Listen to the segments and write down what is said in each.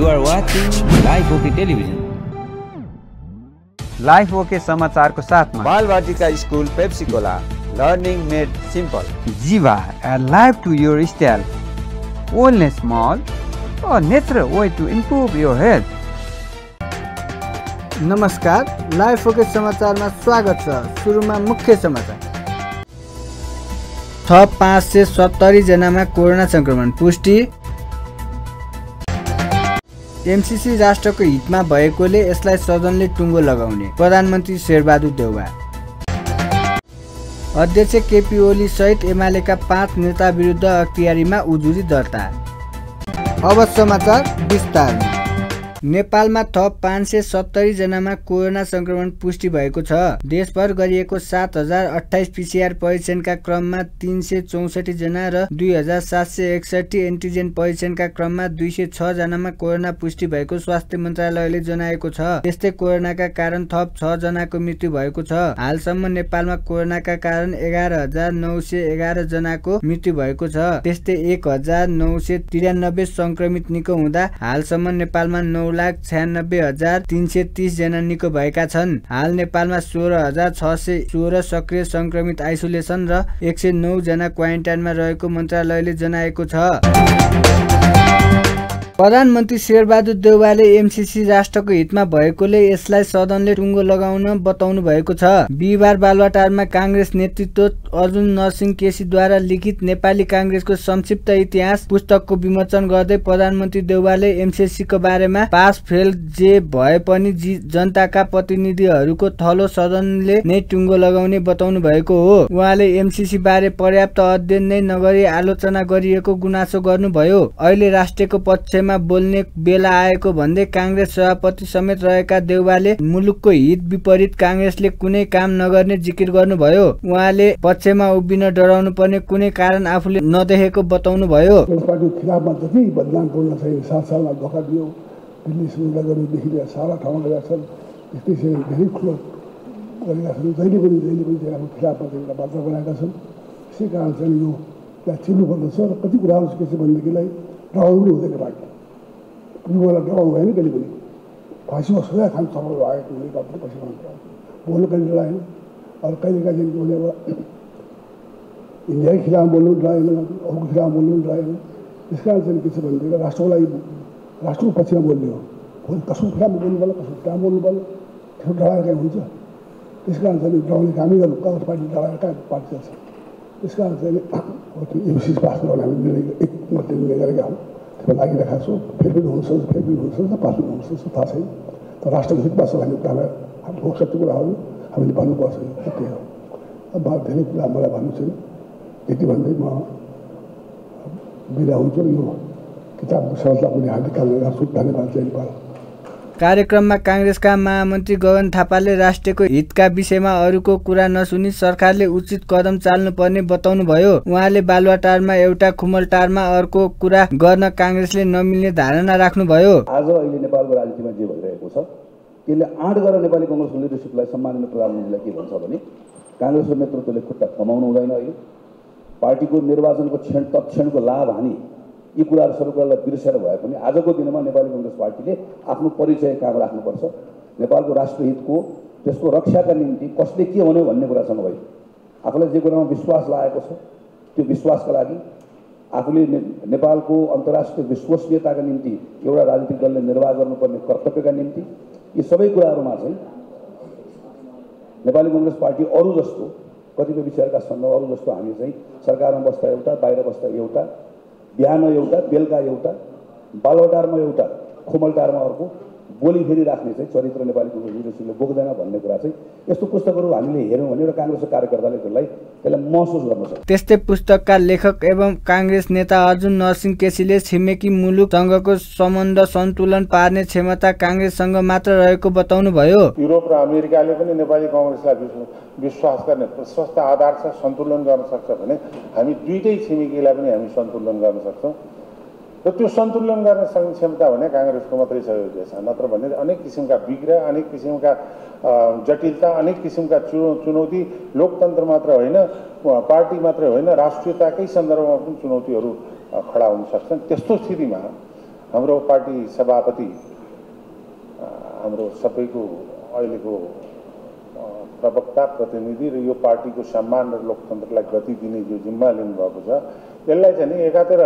You are watching Live OK Television. Life okay समाचारको साथमा Balwatika school Pepsicola learning made simple Jiva life to your style wellness mall a natural way to improve your health. नमस्कार, life okay समाचारमा स्वागत छ। सुरुमा मुख्य समाचार। थप 570 जनामा कोरोना संक्रमण पुष्टि। एमसीसी राष्ट्रको हितमा भएकोले यसलाई सदनले टुङ्गो लगाउने प्रधानमन्त्री शेरबहादुर देउवा। अध्यक्ष केपी ओली सहित एमालेका 5 नेता विरुद्ध अख्तियारीमा उजुरी दर्ता। अब समाचार विस्तारमा। नेपालमा थप 570 जनामा कोरोना संक्रमण पुष्टि भएको छ। देशभर गरिएको 7028 पीसीआर परीक्षणका क्रममा 364 जना र 2761 एन्टिजेन परीक्षणका क्रममा 206 जनामा कोरोना पुष्टि भएको स्वास्थ्य मन्त्रालयले जनाएको छ। त्यस्तै कोरोनाका कारण थप 6 जनाको मृत्यु भएको छ। हालसम्म नेपालमा कोरोनाका कारण 11911 जनाको मृत्यु भएको छ। त्यस्तै 1993 संक्रमित निको हुँदा हालसम्म नेपालमा 9,96,330 जना निको भएका छन्। हाल नेपालमा 16,616 सक्रिय संक्रमित आइसोलेसन र 109 जना क्वारेन्टाइनमा रहेको मन्त्रालयले जनाएको छ। प्रधानमन्त्री शेरबहादुर देउवाले एमसीसी राष्ट्रको हितमा भएकोले यसलाई सदनले टुङ्गो लगाउन बताउनु भएको छ। बिहिबार बालुवाटारमा काङ्ग्रेस नेतृत्व अर्जुन नरसिंह केसीद्वारा लिखित नेपाली काङ्ग्रेसको संक्षिप्त इतिहास पुस्तकको विमोचन गर्दै प्रधानमन्त्री देउवाले एमसीसीको बारेमा पास फेल जे भए पनि जनताका प्रतिनिधिहरूको थलो सदनले नै टुङ्गो लगाउने बताउनु भएको हो। उहाँले एमसीसी बारे पर्याप्त अध्ययन नै नगरी आलोचना गरिएको गुनासो गर्नुभयो। अहिले राष्ट्रको पक्षमा बोल्ने बेला आएको भन्दै काङ्ग्रेस सभापति समेत रहेका देउवाले मुलुकको हित विपरीत काङ्ग्रेसले कुनै काम नगर्ने जिकिर गर्नुभयो। उहाँले पक्षमा उभिन डराउनु पर्ने कुनै कारण आफूले नदेखेको बताउनु भयो। पार्टीको खिलाफमा जति बदनाम बोल्न चाहिँ 7 सालमा धोका दियो, दिल्ली सुविधा गर्नुदेखि लिएर सारा ठाउँमा गएका छन्। यस्तै चाहिँ धेरै ठुलो गरेका छन्। जहिले पनि आफ्नो खिलाफमा चाहिँ बाचा बनाएका छन्। त्यसै कारण चाहिँ यो चिन्नुपर्दछ र कति कुराहरू के छ भनेदेखिलाई डराउनु पनि हुँदैन। पार्टी मलाई डराउनु भएन, कहिले पनि फाँसीमा सजाय खान सफल भएको हुने डक्टर पछि बोल्नु कहिले डराएन। अरू कहिलेकाहीँ बोले अब इन्डियाकै खिलाफमा बोल्नु पनि डराएन, अरूको खिलाफमा बोल्नु पनि डराएन। त्यस कारण चाहिँ के छ भनेदेखि राष्ट्रको लागि राष्ट्रको पक्षमा बोल्ने हो। भोलि कसको खिलाफमा बोल्नु पर्यो, कसको खिलाफमा बोल्नु पर्यो, त्यो डराएर कहीँ हुन्छ। त्यस कारण चाहिँ डराउने कामै गर्नु, काङ्ग्रेस पार्टी डराएर कहाँ पार्टी चल्छ। त्यस कारण चाहिँ एमसीसी पास गर्न हामी एकमत निर्णय गरेका हौँ। त्यसमा लागिरहेका छौँ। फेरि पनि हुनसक्छ, फेरि पनि हुनसक्छ, पास पनि हुनसक्छ, थाहा छैन। तर राष्ट्रको हितमा छ भन्ने कुरालाई हाम्रो सत्य कुराहरू हामीले भन्नुपर्छ। त्यही हो। अब धेरै कुरा मलाई भन्नु छैन। यति भन्दै म बिदा हुन्छु। यो किताबको सफलता पनि हार्दिक कामना गर्छु। धन्यवाद। जय नेपाल। कार्यक्रममा काङ्ग्रेसका महामन्त्री गगन थापाले राष्ट्रको हितका विषयमा अरूको कुरा नसुनी सरकारले उचित कदम चाल्नुपर्ने बताउनुभयो। उहाँले बालुवाटारमा एउटा खुमलटारमा अर्को कुरा गर्न काङ्ग्रेसले नमिल्ने धारणा राख्नुभयो। आज अहिले नेपालको राजनीतिमा जे भइरहेको छ त्यसले आँट गरेर नेपाली काङ्ग्रेसको लिडरसिपलाई सम्माननीय प्रधानमन्त्रीलाई के भन्छ भने काङ्ग्रेसको नेतृत्वले खुट्टा कमाउनु हुँदैन। अहिले पार्टीको निर्वाचनको तत्क्षणको लाभ हानि यी कुराहरू सबै कुरालाई बिर्सेर भए पनि आजको दिनमा नेपाली काङ्ग्रेस पार्टीले आफ्नो परिचय कायम राख्नुपर्छ। नेपालको राष्ट्रहितको त्यसको रक्षाका निम्ति कसले के हुने भन्ने कुरासँग भयो। आफूलाई जे कुरामा विश्वास लागेको छ त्यो विश्वासका लागि आफूले नेपालको अन्तर्राष्ट्रिय विश्वसनीयताका निम्ति एउटा राजनीतिक दलले निर्वाह गर्नुपर्ने कर्तव्यका निम्ति यी सबै कुराहरूमा चाहिँ नेपाली काङ्ग्रेस पार्टी अरू जस्तो कतिपय विषयका सन्दर्भ अरू जस्तो हामी चाहिँ सरकारमा बस्दा एउटा, बाहिर बस्दा एउटा, बिहान एउटा, बेलुका एउटा, बालुवाटारमा एउटा, खुमलटारमा अर्को बोली फेरि राख्ने चाहिँ चरित्र नेपाली काङ्ग्रेस लिडरसिपले बोक्दैन भन्ने कुरा चाहिँ यस्तो पुस्तकहरू हामीले हेऱ्यौँ भने एउटा काङ्ग्रेसको कार्यकर्ताले त्यसलाई महसुस गर्न सक्छ। त्यस्तै पुस्तकका लेखक एवं काङ्ग्रेस नेता अर्जुन नरसिंह केसीले छिमेकी मुलुकसँगको सम्बन्ध सन्तुलन पार्ने क्षमता काङ्ग्रेससँग मात्र रहेको बताउनुभयो। युरोप र अमेरिकाले पनि नेपाली काङ्ग्रेसलाई विश्वास गर्ने प्रशस्त आधार छ, सन्तुलन गर्न सक्छ भने हामी दुईटै छिमेकीलाई पनि हामी सन्तुलन गर्न सक्छौँ। र त्यो सन्तुलन गर्न सक्ने क्षमता भने काङ्ग्रेसको मात्रै छ। नत्र भने अनेक किसिमका विग्रह, अनेक किसिमका जटिलता, अनेक किसिमका चुनौती लोकतन्त्र मात्र होइन, पार्टी मात्रै होइन, राष्ट्रियताकै सन्दर्भमा पनि चुनौतीहरू खडा हुन सक्छन्। त्यस्तो स्थितिमा हाम्रो पार्टी सभापति हाम्रो सबैको अहिलेको प्रवक्ता प्रतिनिधि र यो पार्टीको सम्मान र लोकतन्त्रलाई गति दिने जो जिम्मा लिनुभएको छ त्यसलाई चाहिँ नि एकातिर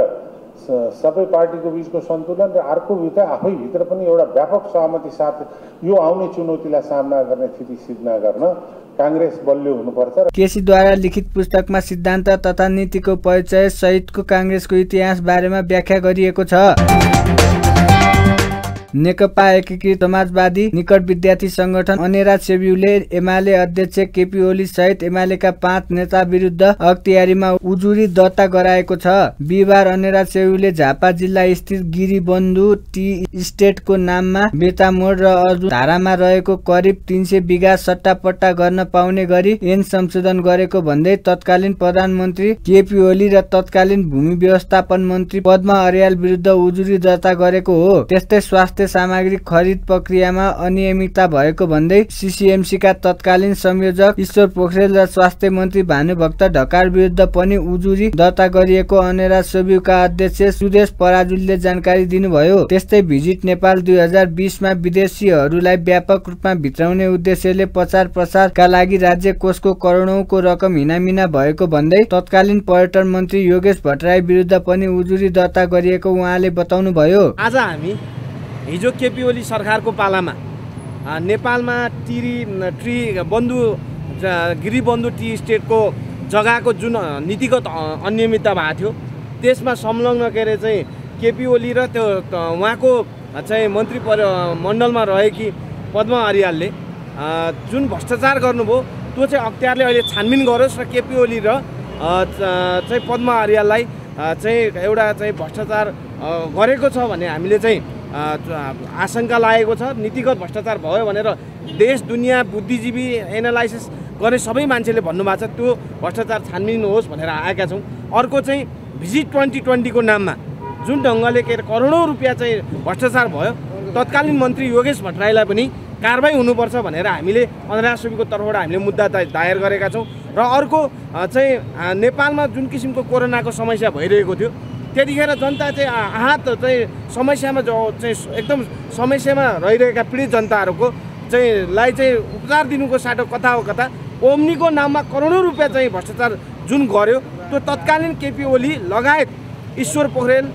सबै पार्टीको बीचको सन्तुलन र अर्कोभित्र आफैभित्र पनि एउटा व्यापक सहमति साथ यो आउने चुनौतीलाई सामना गर्ने स्थिति सिर्जना गर्न कांग्रेस बलियो हुनुपर्छ। केसीद्वारा लिखित पुस्तकमा सिद्धान्त तथा नीतिको परिचय सहितको कांग्रेसको इतिहास बारेमा व्याख्या गरिएको छ। नेकपा एकीकृत समाजवादी निकट विद्यार्थी संगठन अनेरा सेब्युले एमाले अध्यक्ष केपी ओली सहित एमालेका 5 नेता विरुद्ध अख्तियारीमा उजुरी दर्ता गराएको छ। बिहिबार अनेरा सेब्युले झापा जिल्ला स्थित गिरीबन्धु टी स्टेटको नाममा बेतामोड र अर्जुन धारामा रहेको करिब 300 बिघा सट्टापट्टा गर्न पाउने गरी ऐन संशोधन गरेको भन्दै तत्कालीन प्रधानमन्त्री केपी ओली र तत्कालीन भूमि व्यवस्थापन मन्त्री पद्मा अर्याल विरुद्ध उजुरी दर्ता गरेको हो। त्यस्तै स्वास्थ्य सामग्री खरिद प्रक्रियामा अनियमितता भएको भन्दै सीसीएमसीका तत्कालीन संयोजक ईश्वर पोखरेल र स्वास्थ्य मन्त्री भानुभक्त ढकाल विरुद्ध पनि उजुरी दर्ता गरिएको अनेरा सेब्युका अध्यक्ष सुदेश पराजुलीले जानकारी दिनुभयो। त्यस्तै भिजिट नेपाल 2020 मा विदेशीहरूलाई व्यापक रूपमा भित्राउने उद्देश्यले प्रचार प्रसारका लागि राज्य कोषको करोडौंको रकम हिनामिना भएको भन्दै तत्कालीन पर्यटन मन्त्री योगेश भट्टराई विरुद्ध पनि उजुरी दर्ता गरिएको उहाँले बताउनुभयो। आज हामी हिजो केपी ओली सरकारको पालामा नेपालमा गिरीबन्धु टी स्टेटको जग्गाको जुन नीतिगत अनियमितता भएको थियो त्यसमा संलग्न के अरे चाहिँ केपी ओली र त्यो उहाँको चाहिँ मन्त्री मण्डलमा रहेकी पद्मा अर्यालले जुन भ्रष्टाचार गर्नुभयो त्यो चाहिँ अख्तियारले अहिले छानबिन गरोस् र केपी ओली र चाहिँ पद्मा अर्याललाई चाहिँ एउटा चाहिँ भ्रष्टाचार गरेको छ भने हामीले चाहिँ आशंका लागेको छ। नीतिगत भ्रष्टाचार भयो भनेर देश दुनियाँ बुद्धिजीवी एनालाइसिस गर्ने सबै मान्छेले भन्नुभएको छ त्यो भ्रष्टाचार छानबिन होस् भनेर आएका छौँ। अर्को चाहिँ भिजिट 2020 को नाममा जुन ढङ्गले के अरे करोडौँ रुपियाँ चाहिँ भ्रष्टाचार भयो तत्कालीन मन्त्री योगेश भट्टराईलाई पनि कारबाही हुनुपर्छ भनेर हामीले अनेरा सेब्युको तर्फबाट हामीले मुद्दा दायर गरेका छौँ। र अर्को चाहिँ नेपालमा जुन किसिमको कोरोनाको समस्या भइरहेको थियो त्यतिखेर जनता चाहिँ आहत चाहिँ समस्यामा चाहिँ एकदम समस्यामा रहिरहेका पीडित जनताहरूको चाहिँ लाई चाहिँ उपचार दिनुको साटो कथा हो कथा ओम्नीको नाममा करोडौँ रुपियाँ चाहिँ भ्रष्टाचार जुन गर्यो त्यो तत्कालीन केपी ओली लगायत ईश्वर पोखरेल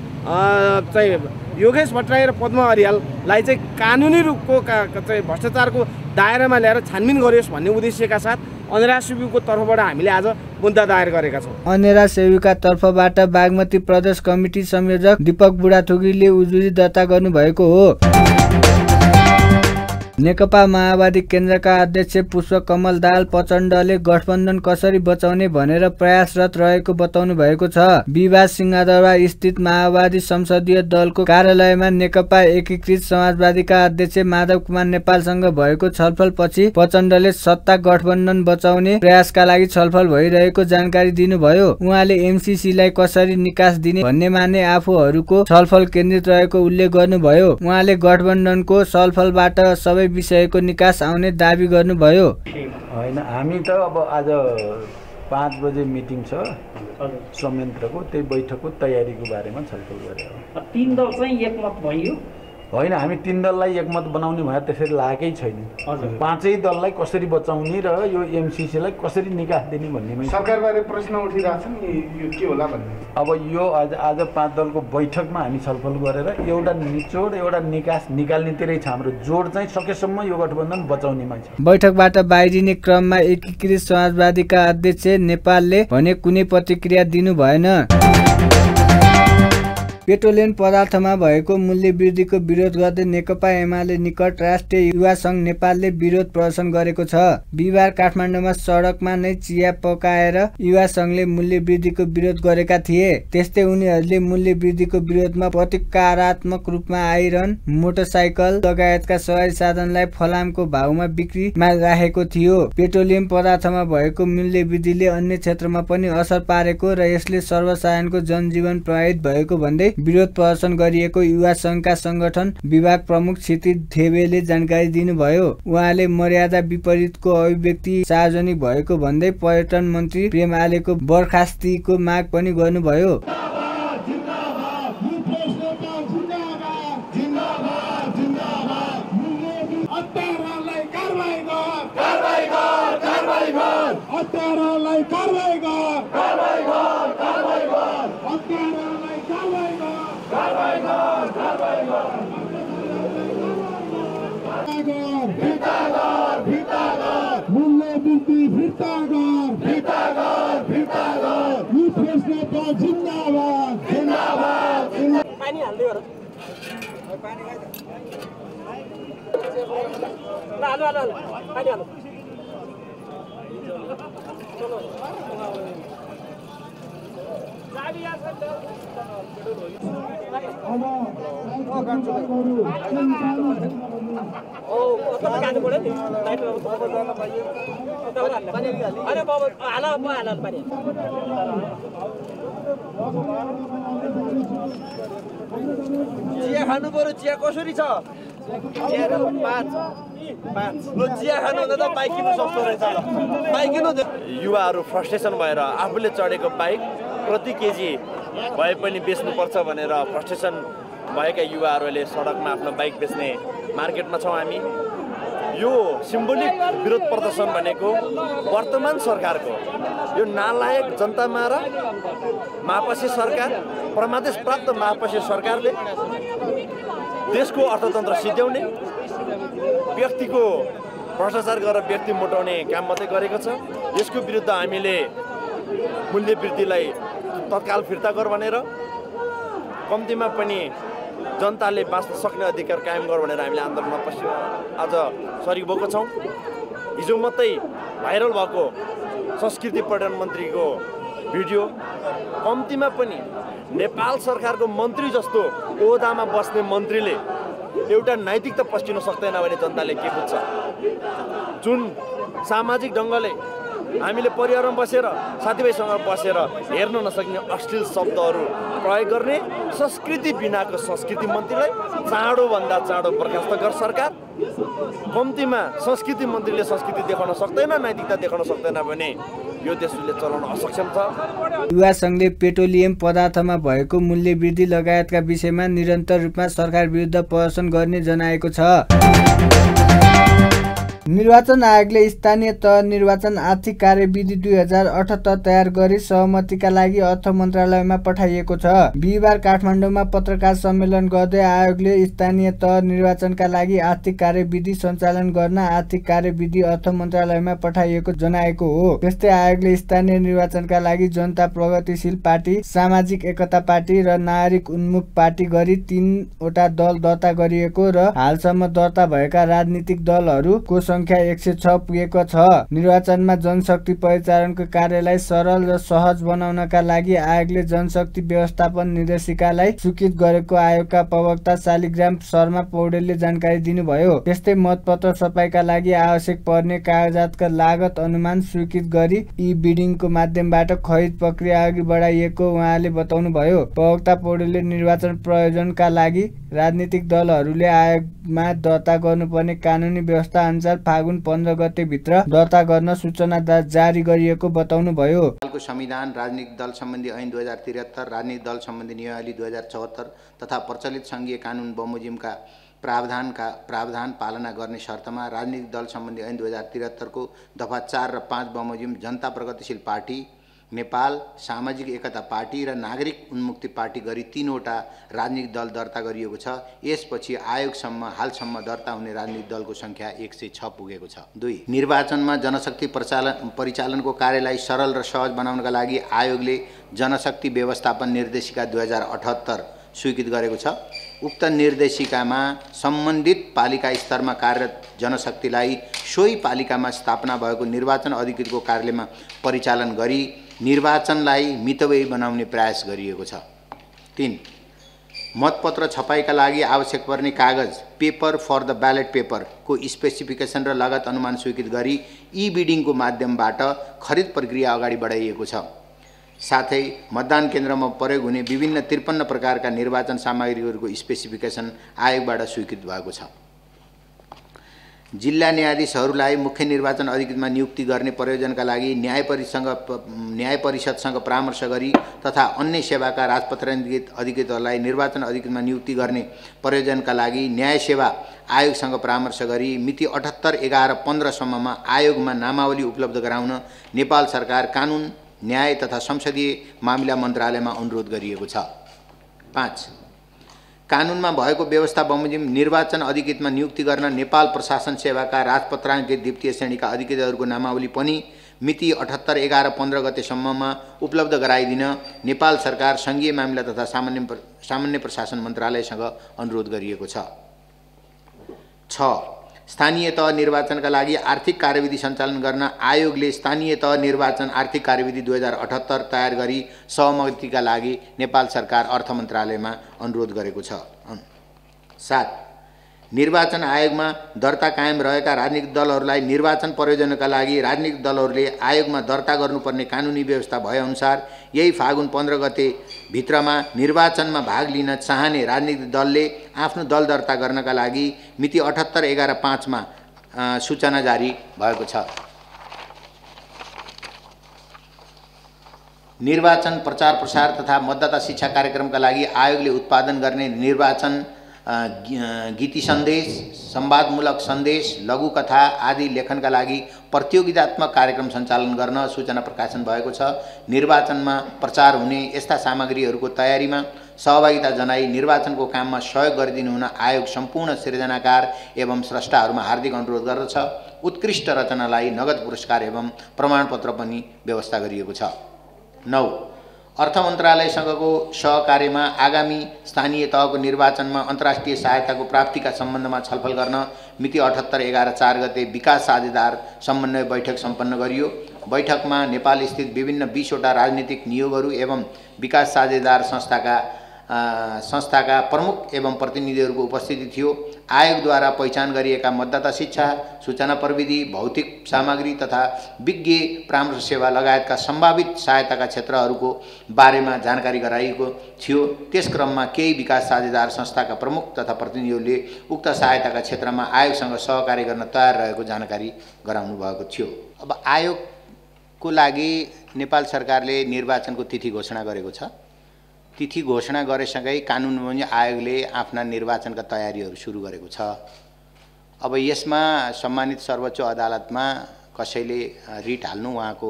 चाहिँ योगेश भट्टराई र पद्मा अर्याललाई चाहिँ कानुनी रूपको चाहिँ भ्रष्टाचारको दायरामा ल्याएर छानबिन गरियोस् भन्ने उद्देश्यका साथ अनेरा सेब्युको तर्फबाट हामीले आज मुद्दा दायर गरेका छौँ। अनेरा सेब्युका तर्फबाट बागमती प्रदेश कमिटी संयोजक दीपक बुढाथोकीले उजुरी दर्ता गर्नुभएको हो। नेकपा माओवादी केन्द्रका अध्यक्ष पुष्पकमल दाहाल प्रचण्डले गठबन्धन कसरी बचाउने भनेर प्रयासरत रहेको बताउनु भएको छ। बिहिबार सिंहदरबार स्थित माओवादी संसदीय दलको कार्यालयमा नेकपा एकीकृत समाजवादीका अध्यक्ष माधव कुमार नेपालसँग भएको छलफलपछि प्रचण्डले सत्ता गठबन्धन बचाउने प्रयासका लागि छलफल भइरहेको जानकारी दिनुभयो। उहाँले एमसीसीलाई कसरी निकास दिने भन्नेमा नै आफूहरूको छलफल केन्द्रित रहेको उल्लेख गर्नुभयो। उहाँले गठबन्धनको छलफलबाट सबै विषयको निकास आउने दाबी गर्नुभयो। होइन, हामी त अब आज 5 बजे मिटिङ छ संयन्त्रको, त्यही बैठकको तयारीको बारेमा छलफल गरे। 3 दल चाहिँ एकमत भयो होइन, हामी 3 दललाई एकमत बनाउने भए त्यसरी लागेकै छैन। 5 दललाई कसरी बचाउने र यो एमसीसीलाई कसरी निकास दिने भन्नेमा सरकारबारे प्रश्न उठिरहेछ नि, यो के होला भन्ने। अब यो आज 5 दलको बैठकमा हामी छलफल गरेर एउटा निचोड एउटा निकास निकाल्नेतिरै छ। हाम्रो जोड चाहिँ सकेसम्म यो गठबन्धन बचाउनेमा छ। बैठकबाट बाहिरिने क्रममा एकीकृत समाजवादीका अध्यक्ष नेपालले भने कुनै प्रतिक्रिया दिनु भएन। पेट्रोलियम पदार्थमा भएको मूल्य वृद्धिको विरोध गर्दै नेकपा एमाले निकट राष्ट्रिय युवा सङ्घ नेपालले विरोध प्रदर्शन गरेको छ। बिहिबार काठमाडौँमा सडकमा नै चिया पकाएर युवा सङ्घले मूल्य वृद्धिको विरोध गरेका थिए। त्यस्तै उनीहरूले मूल्य वृद्धिको विरोधमा प्रतिकारात्मक रूपमा आइरन, मोटरसाइकल लगायतका सवारी साधनलाई फलामको भाउमा बिक्रीमा राखेको थियो। पेट्रोलियम पदार्थमा भएको मूल्य वृद्धिले अन्य क्षेत्रमा पनि असर पारेको र यसले सर्वसाधारणको जनजीवन प्रभावित भएको भन्दै विरोध प्रदर्शन गरिएको युवा संघका संगठन विभाग प्रमुख क्षितिज थेवेले जानकारी दिनुभयो। उहाँले मर्यादा विपरीतको अभिव्यक्ति सार्वजनिक भएको भन्दै पर्यटन मन्त्री प्रेम आलेको बर्खास्तीको माग पनि गर्नुभयो। कारबाही गर कारबाही गर कारबाही गर हत्याराहरूलाई कारबाही गर कारबाही गर कारबाही गर फिर्ता गर फिर्ता गर मूल्य वृद्धि फिर्ता गर फिर्ता गर फिर्ता गर युथ नेता जिन्दाबाद जिन्दाबाद पानी हाल्दै गर पानी खाइ ल हाल्नु हाल्नु पानी हाल्नु गाड्नु पर्यो नि चिया खानु पर्यो चिया कसरी छ चिया 5 ल चिया खानु भन्दा त बाइक किन्नु सक्दो रहेछ ल बाइक किन्नु युवाहरू फ्रस्ट्रेसन भएर आफूले चढेको बाइक प्रति केजी भए पनि बेच्नुपर्छ भनेर फ्रस्ट्रेसन भएका युवाहरूले सडकमा आफ्नो बाइक बेच्ने मार्केटमा छौँ हामी यो सिम्बोलिक विरोध प्रदर्शन भनेको वर्तमान सरकारको यो नालायक जनतामा र मापसी सरकार प्रमादेश प्राप्त मापसी सरकारले देशको अर्थतन्त्र सिद्ध्याउने व्यक्तिको भ्रष्टाचार गरेर व्यक्ति मोटाउने काम मात्रै गरेको छ। यसको विरुद्ध हामीले मूल्य वृद्धिलाई तत्काल फिर्ता गर भनेर कम्तीमा पनि जनताले बाँच्न सक्ने अधिकार कायम गर भनेर हामीले आन्दोलनमा आज सरिक भएको छौँ। हिजो मात्रै भाइरल भएको संस्कृति पर्यटन मन्त्रीको भिडियो कम्तीमा पनि नेपाल सरकारको मन्त्री जस्तो ओहदामा बस्ने मन्त्रीले एउटा नैतिकता पस्किन सक्दैन भने जनताले के बुझ्छ। जुन सामाजिक ढङ्गले हामीले परिवारमा बसेर साथीभाइसँग बसेर हेर्न नसक्ने अश्लील शब्दहरू प्रयोग गर्ने संस्कृति बिनाको संस्कृति मन्त्रीलाई चाँडोभन्दा चाँडो बर्खास्त गर सरकार। कम्तीमा संस्कृति मन्त्रीले संस्कृति देखाउन सक्दैन, नैतिकता देखाउन सक्दैन भने यो देशले चलाउन असक्षम छ। युवा सङ्घले पेट्रोलियम पदार्थमा भएको मूल्य वृद्धि लगायतका विषयमा निरन्तर रूपमा सरकार विरुद्ध प्रदर्शन गर्ने जनाएको छ। निर्वाचन आयोगले स्थानीय तह निर्वाचन आर्थिक कार्यविधि 2078 तयार गरी सहमतिका लागि अर्थ मन्त्रालयमा पठाइएको छ। बिहिबार काठमाडौँमा पत्रकार सम्मेलन गर्दै आयोगले स्थानीय तह निर्वाचनका लागि आर्थिक कार्यविधि सञ्चालन गर्न आर्थिक कार्यविधि अर्थ मन्त्रालयमा पठाइएको जनाएको हो। त्यस्तै आयोगले स्थानीय निर्वाचनका लागि जनता प्रगतिशील पार्टी, सामाजिक एकता पार्टी र नागरिक उन्मुख पार्टी गरी 3 वटा दल दर्ता गरिएको र हालसम्म दर्ता भएका राजनीतिक दलहरूको संख्या 106 पुगेको छ। निर्वाचनमा जनशक्ति परिचालनको कार्यलाई सरल र सहज बनाउनका लागि आयोगले जनशक्ति व्यवस्थापन निर्देशिकालाई स्वीकृत गरेको आयोगका प्रवक्ता शालिग्राम शर्मा पौडेलले जानकारी दिनुभयो। त्यस्तै मतपत्र छपाईका लागि आवश्यक पर्ने कागजातका लागत अनुमान स्वीकृत गरी ई बिडिङको माध्यमबाट खरिद प्रक्रिया अघि बढाइएको उहाँले बताउनुभयो। प्रवक्ता पौडेलले निर्वाचन प्रयोजनका लागि राजनीतिक दलहरूले आयोगमा दर्ता गर्नुपर्ने कानुनी व्यवस्था अनुसार फागुन 15 गते भित्र दर्ता गर्न सूचना जारी गरिएको बताउनुभयो। हालको संविधान, राजनीतिक दल सम्बन्धी ऐन 2073, राजनीतिक दल सम्बन्धी नियमावली 2074 तथा प्रचलित सङ्घीय कानुन बमोजिमका प्रावधान पालना गर्ने शर्तमा राजनीतिक दल सम्बन्धी ऐन 2073 को दफा 4 र 5 बमोजिम जनता प्रगतिशील पार्टी, नेपाल सामाजिक एकता पार्टी र नागरिक उन्मुक्ति पार्टी गरी 3 वटा राजनीतिक दल दर्ता गरिएको छ। यसपछि आयोगसम्म हालसम्म दर्ता हुने राजनीतिक दलको संख्या 106 पुगेको छ। 2. निर्वाचनमा जनशक्ति परिचालनको कार्यलाई सरल र सहज बनाउनका लागि आयोगले जनशक्ति व्यवस्थापन निर्देशिका 2078 स्वीकृत गरेको छ। उक्त निर्देशिकामा सम्बन्धित पालिका स्तरमा कार्यरत जनशक्तिलाई सोही पालिकामा स्थापना भएको निर्वाचन अधिकृतको कार्यालयमा परिचालन गरी निर्वाचनलाई मितव्ययी बनाउने प्रयास गरिएको छ। 3. मतपत्र छपाईका लागि आवश्यक पर्ने कागज paper for the ballot paper को स्पेसिफिकेसन र लागत अनुमान स्वीकृत गरी ई बिडिङको माध्यमबाट खरिद प्रक्रिया अगाडि बढाइएको छ। साथै मतदान केन्द्रमा प्रयोग हुने विभिन्न 53 प्रकारका निर्वाचन सामग्रीहरूको स्पेसिफिकेसन आयोगबाट स्वीकृत भएको छ। जिल्ला न्यायाधीशहरूलाई मुख्य निर्वाचन अधिकृतमा नियुक्ति गर्ने प्रयोजनका लागि न्याय परिषदसँग परामर्श गरी तथा अन्य सेवाका राजपत्रान्वित अधिकृतहरूलाई निर्वाचन अधिकृतमा नियुक्ति गर्ने प्रयोजनका लागि न्याय सेवा आयोगसँग परामर्श गरी मिति 78/11/15 सम्ममा आयोगमा नामावली उपलब्ध गराउन नेपाल सरकार कानुन, न्याय तथा संसदीय मामिला मन्त्रालयमा अनुरोध गरिएको छ। 5. कानुनमा भएको व्यवस्था बमोजिम निर्वाचन अधिकृतमा नियुक्ति गर्न नेपाल प्रशासन सेवाका राजपत्राङ्कित द्वितीय श्रेणीका अधिकृतहरूको नामावली पनि मिति 78/11/15 गतेसम्ममा उपलब्ध गराइदिन नेपाल सरकार सङ्घीय मामिला तथा सामान्य प्रशासन मन्त्रालयसँग अनुरोध गरिएको छ। 6. स्थानीय तह निर्वाचनका लागि आर्थिक कार्यविधि सञ्चालन गर्न आयोगले स्थानीय तह निर्वाचन आर्थिक कार्यविधि 2078 तयार गरी सहमतिका लागि नेपाल सरकार अर्थ मन्त्रालयमा अनुरोध गरेको छ। 7. निर्वाचन आयोगमा दर्ता कायम रहेका राजनीतिक दलहरूलाई निर्वाचन प्रयोजनका लागि राजनीतिक दलहरूले आयोगमा दर्ता गर्नुपर्ने कानुनी व्यवस्था भएअनुसार यही फागुन 15 गते भित्रमा निर्वाचनमा भाग लिन चाहने राजनीतिक दलले आफ्नो दल दर्ता गर्नका लागि मिति 78/11/5मा सूचना जारी भएको छ। निर्वाचन प्रचार प्रसार तथा मतदाता शिक्षा कार्यक्रमका लागि आयोगले उत्पादन गर्ने निर्वाचन गीति सन्देश, संवादमूलक सन्देश, लघुकथा आदि लेखनका लागि प्रतियोगितात्मक कार्यक्रम सञ्चालन गर्न सूचना प्रकाशन भएको छ। निर्वाचनमा प्रचार हुने यस्ता सामग्रीहरूको तयारीमा सहभागिता जनाई निर्वाचनको काममा सहयोग गरिदिनु हुन आयोग सम्पूर्ण सृजनाकार एवं स्रष्टाहरूमा हार्दिक अनुरोध गर्दछ। उत्कृष्ट रचनालाई नगद पुरस्कार एवं प्रमाणपत्र पनि व्यवस्था गरिएको छ। 9. अर्थ मन्त्रालयसँगको सहकार्यमा आगामी स्थानीय तहको निर्वाचनमा अन्तर्राष्ट्रिय सहायताको प्राप्तिका सम्बन्धमा छलफल गर्न मिति 78/11/4 गते विकास साझेदार समन्वय बैठक सम्पन्न गरियो। बैठकमा नेपाल स्थित विभिन्न 20 वटा राजनीतिक नियोगहरू एवं विकास साझेदार संस्थाका प्रमुख एवं प्रतिनिधिहरूको उपस्थिति थियो। आयोगद्वारा पहिचान गरिएका मतदाता शिक्षा, सूचना प्रविधि, भौतिक सामग्री तथा विज्ञ परामर्श सेवा लगायतका सम्भावित सहायताका क्षेत्रहरूको बारेमा जानकारी गराइएको थियो। त्यस क्रममा केही विकास साझेदार संस्थाका प्रमुख तथा प्रतिनिधिहरूले उक्त सहायताका क्षेत्रमा आयोगसँग सहकार्य गर्न तयार रहेको जानकारी गराउनु भएको थियो। अब आयोगको लागि नेपाल सरकारले निर्वाचनको तिथि घोषणा गरेको छ। तिथि घोषणा गरेसँगै कानुन आयोगले आफ्ना निर्वाचनका तयारीहरू सुरु गरेको छ। अब यसमा सम्मानित सर्वोच्च अदालतमा कसैले रिट हाल्नु उहाँको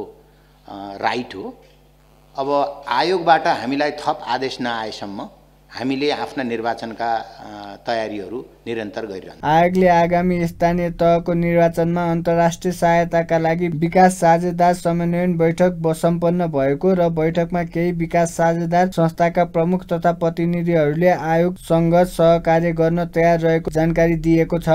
राइट हो। अब आयोगबाट हामीलाई थप आदेश नआएसम्म हामीले आफ्ना निर्वाचनका तयारीहरू निरन्तर गरिरहन्छौँ। आयोगले आगामी स्थानीय तहको निर्वाचनमा अन्तर्राष्ट्रिय सहायताका लागि विकास साझेदार समन्वयन बैठक सम्पन्न भएको र बैठकमा केही विकास साझेदार संस्थाका प्रमुख तथा प्रतिनिधिहरूले आयोगसँग सहकार्य गर्न तयार रहेको जानकारी दिएको छ।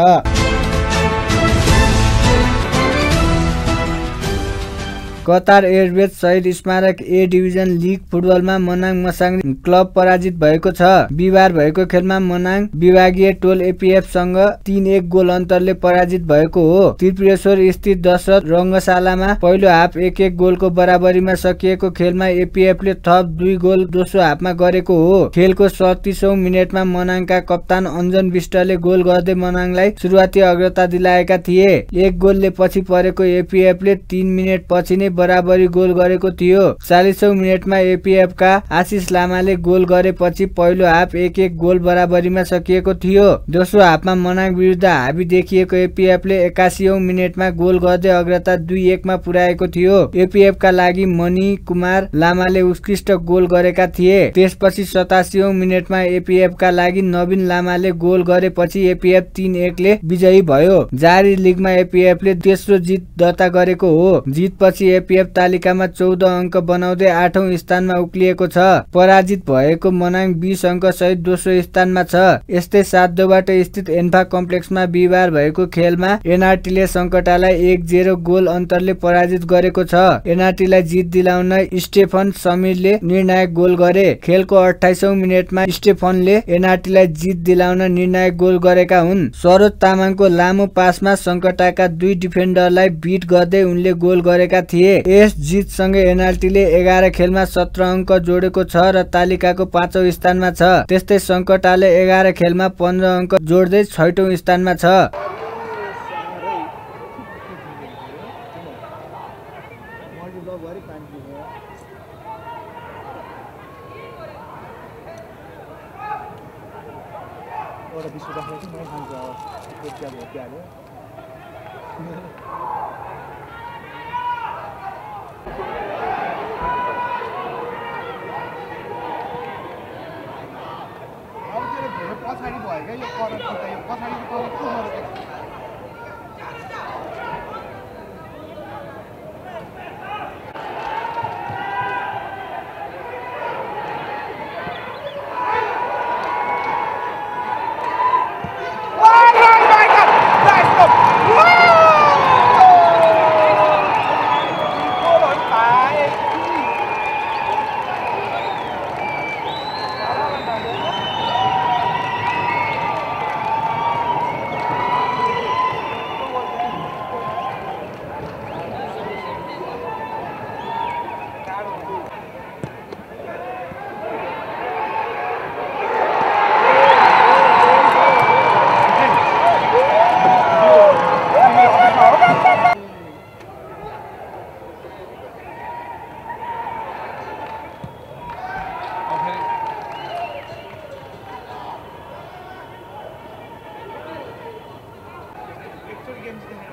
कतार एयरवेज शहीद स्मारक ए डिभिजन लिग फुटबलमा मनाङ मसाङ क्लब पराजित भएको छ। बिहिबार भएको खेलमा मनाङ विभागीय टोल एपीएफसँग 3-1 गोल अन्तरले पराजित भएको हो। त्रिपुरेश्वर स्थित दशरथ रङ्गशालामा पहिलो हाफ 1-1 गोलको बराबरीमा सकिएको खेलमा एपीएफले थप 2 गोल दोस्रो हाफमा गरेको हो। खेलको 37औं मिनेटमा मनाङका कप्तान अञ्जन विष्टले गोल गर्दै मनाङलाई सुरुवाती अग्रता दिलाएका थिए। 1 गोलले पछि परेको एपीएफले 3 मिनेट पछि नै बराबरी गोल गरेको थियो। 40औं मिनेटमा एपीएफका आशिष लामाले गोल गरेपछि पहिलो हाफ 1-1 गोल बराबरीमा सकिएको थियो। दोस्रो हाफमा मनाङ विरुद्ध हावी देखिएको एपीएफले 81औं मिनेटमा गोल गर्दै अग्रता 2-1 मा पुर्याएको थियो। एपीएफका लागि मणि कुमार लामाले उत्कृष्ट गोल गरेका थिए। त्यसपछि 87औं मिनेटमा एपीएफका लागि नवीन लामाले गोल गरेपछि एपीएफ 3-1 ले विजयी भयो। जारी लिगमा एपीएफले तेस्रो जित दर्ता गरेको हो। जितपछि एपीएफ तालिकामा 14 अङ्क बनाउँदै 8औं स्थानमा उक्लिएको छ। पराजित भएको मनाङ 20 अङ्क सहित दोस्रो स्थानमा छ। यस्तै 7 दोबाट स्थित एन्फा कम्प्लेक्समा बिहिबार भएको खेलमा एनआरटीले सङ्कटालाई 1-0 गोल अन्तरले पराजित गरेको छ। एनआरटीलाई जित दिलाउन स्टेफन समीरले निर्णायक गोल गरे। खेलको 28औं मिनेटमा स्टेफनले एनआरटीलाई जित दिलाउन निर्णायक गोल गरेका हुन्। सरोज तामाङको लामो पासमा सङ्कटाका 2 डिफेन्डरलाई बिट गर्दै उनले गोल गरेका थिए। यस जितसँगै एनआरटीले 11 खेलमा 17 अङ्क जोडेको छ र तालिकाको 5औं स्थानमा छ। त्यस्तै सङ्कटाले 11 खेलमा 15 अङ्क जोड्दै 6औं स्थानमा छ।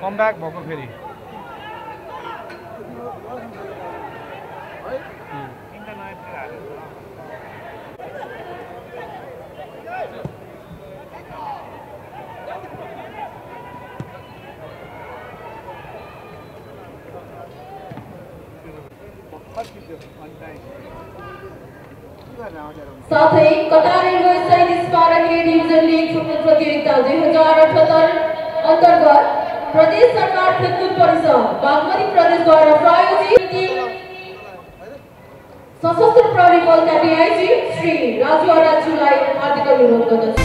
कमब्याक भएको फेरि साथै कतार एयरवेज सैनिक स्मारक ए डिभिजन लीग फुटबल प्रतियोगिता 2078 अन्तर्गत प्रदेश सरकार खेलकुद परिषद बागमती प्रदेशद्वारा प्रायोजित सशस्त्र प्रहरी बलका डीआईजी श्री राजु आराजुलाई हार्दिक अनुरोध गर्दछु।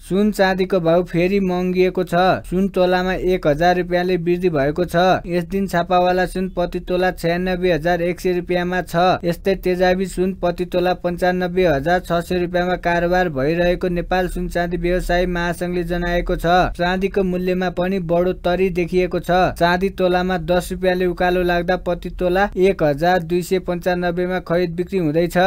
सुन चाँदीको भाउ फेरि महँगिएको छ। सुन तोलामा 1000 रुपियाँले वृद्धि भएको छ। यस दिन छापावाला सुन प्रति तोला 96,100 रुपियाँमा छ। यस्तै तेजाबी सुन प्रति तोला 95,600 रुपियाँमा कारोबार भइरहेको नेपाल सुन चाँदी व्यवसायी महासंघले जनाएको छ। चाँदीको मूल्यमा पनि बढोत्तरी देखिएको छ। चाँदी तोलामा 10 रुपियाँले उकालो लाग्दा प्रति तोला 1295 मा खरिद बिक्री हुँदैछ।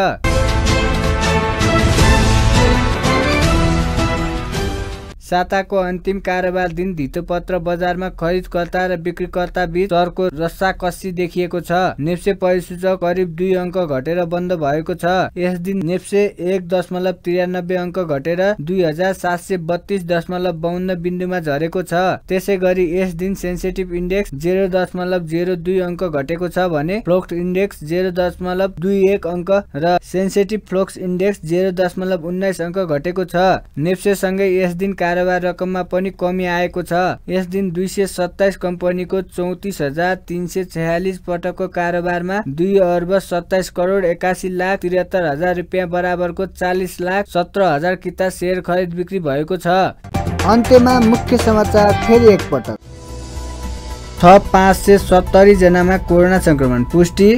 साताको अन्तिम कारोबार दिन धितोपत्र बजारमा खरिदकर्ता र बिक्रीकर्ता बीच चर्को रस्साकस्सी देखिएको छ। नेप्से परिसूचक करिब 2 अङ्क घटेर बन्द भएको छ। यस दिन नेप्से 1.93 अङ्क घटेर 2732.52 बिन्दुमा झरेको छ। त्यसै गरी यस दिन सेन्सिटिभ इन्डेक्स 0.02 अङ्क घटेको छ भने फ्लोक्स इन्डेक्स 0.21 अङ्क र सेन्सिटिभ फ्लोक्स इन्डेक्स 0.19 अङ्क घटेको छ। नेप्से सँगै यस दिन कारोबार रकममा पनि कमी आएको छ। यस दिन 227 कम्पनीको 34,346 पटकको कारोबारमा 2,27,81,73,000 रुपियाँ बराबरको 40,17,000 किता सेयर खरिद बिक्री भएको छ। अन्त्यमा मुख्य समाचार फेरि एकपटक। थप 570 जनामा कोरोना संक्रमण पुष्टि।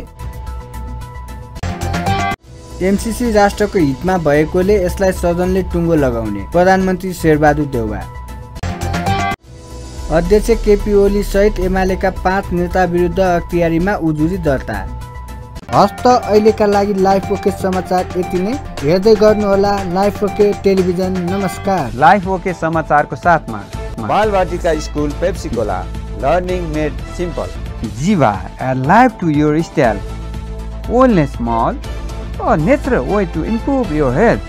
एमसीसी राष्ट्रको हितमा भएकोले यसलाई सदनले टुङ्गो लगाउने प्रधानमन्त्री शेरबहादुर देउवा। अध्यक्ष केपी ओली सहित एमालेका 5 नेता विरुद्ध अख्तियारीमा उजुरी दर्ता। हस्त अहिलेका लागि लाइफ ओके समाचार यति नै। हेर्दै गर्नुहोला लाइफ ओके टेलिभिजन। नमस्कार। लाइफ ओके समाचारको साथमा Balwatika school Pepsicola learning made simple. Jiva add life to your style. Wellness Mall, a natural way to improve your health.